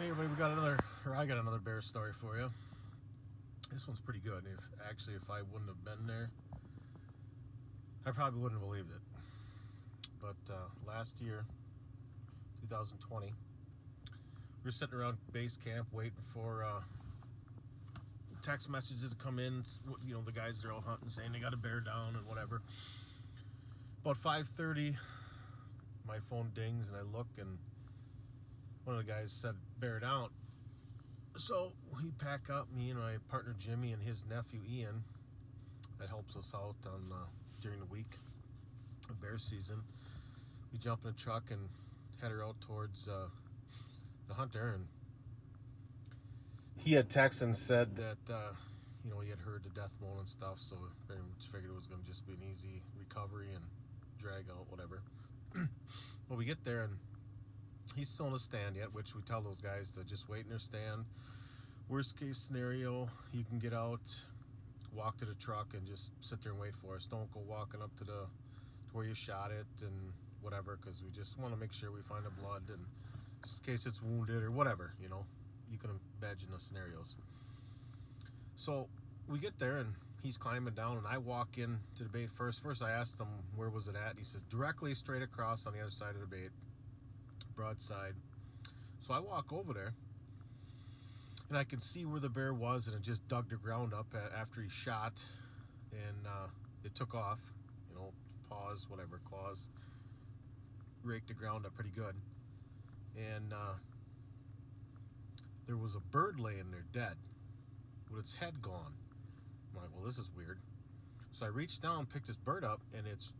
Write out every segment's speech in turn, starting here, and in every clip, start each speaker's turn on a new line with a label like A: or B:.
A: Hey everybody, I got another bear story for you. This one's pretty good. If I wouldn't have been there, I probably wouldn't have believed it. But last year, 2020, we were sitting around base camp waiting for text messages to come in. You know, the guys are all hunting, saying they got a bear down and whatever. About 5:30, my phone dings and I look, and one of the guys said bear down. So we pack up, me and my partner Jimmy and his nephew Ian, that helps us out on during the week of bear season. We jump in a truck and head her out towards the hunter, and he had texted and said that he had heard the death moan and stuff, so very much figured it was going to just be an easy recovery and drag out, whatever. Well, we get there and he's still in a stand yet, which we tell those guys to just wait in their stand. Worst case scenario, you can get out, walk to the truck, and just sit there and wait for us. Don't go walking up to where you shot it and whatever, because we just want to make sure we find the blood, and just in case it's wounded or whatever, you can imagine the scenarios. So we get there and he's climbing down, and I walk in to the bait first. First I asked him where was it at, and he says directly straight across on the other side of the bait, broadside. So I walk over there and I can see where the bear was, and it just dug the ground up after he shot, and it took off, paws, whatever, claws, raked the ground up pretty good. And there was a bird laying there dead with its head gone. I'm like, well, this is weird. So I reached down, picked this bird up, and it's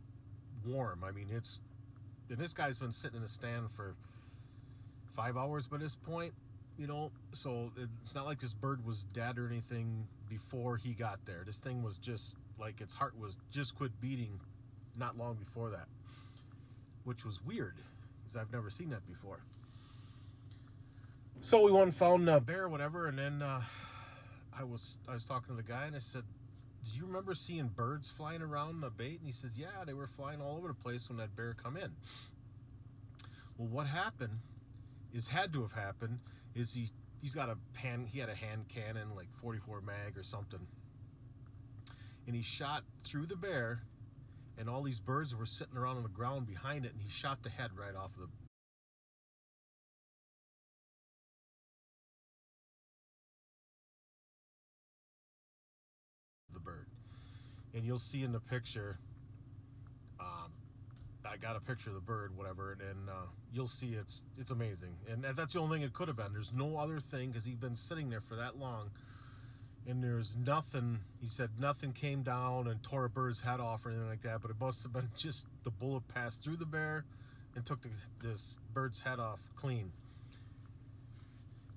A: warm. I mean, and this guy's been sitting in a stand for 5 hours by this point, so it's not like this bird was dead or anything before he got there. This thing was just like, its heart was just quit beating not long before that, which was weird because I've never seen that before. So we went and found a bear, whatever, and then I was talking to the guy and I said, do you remember seeing birds flying around the bait? And he says, yeah, they were flying all over the place when that bear come in. Well, what happened had to have happened is he had a hand cannon, like 44 mag or something, and he shot through the bear, and all these birds were sitting around on the ground behind it, and he shot the head right off of the bird. And you'll see in the picture, I got a picture of the bird, whatever, and you'll see it's amazing. And that's the only thing it could have been. There's no other thing, because he'd been sitting there for that long, and there's nothing. He said nothing came down and tore a bird's head off or anything like that, but it must have been just the bullet passed through the bear and took this bird's head off clean.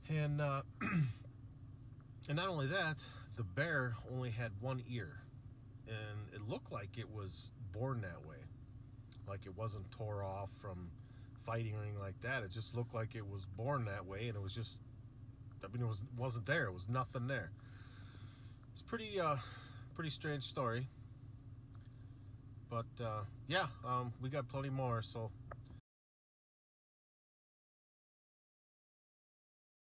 A: And and not only that, the bear only had one ear, and it looked like it was born that way. Like it wasn't tore off from fighting or anything like that. It just looked like it was born that way, and it was just, it wasn't there. It was nothing there. It's pretty strange story. But yeah, we got plenty more, so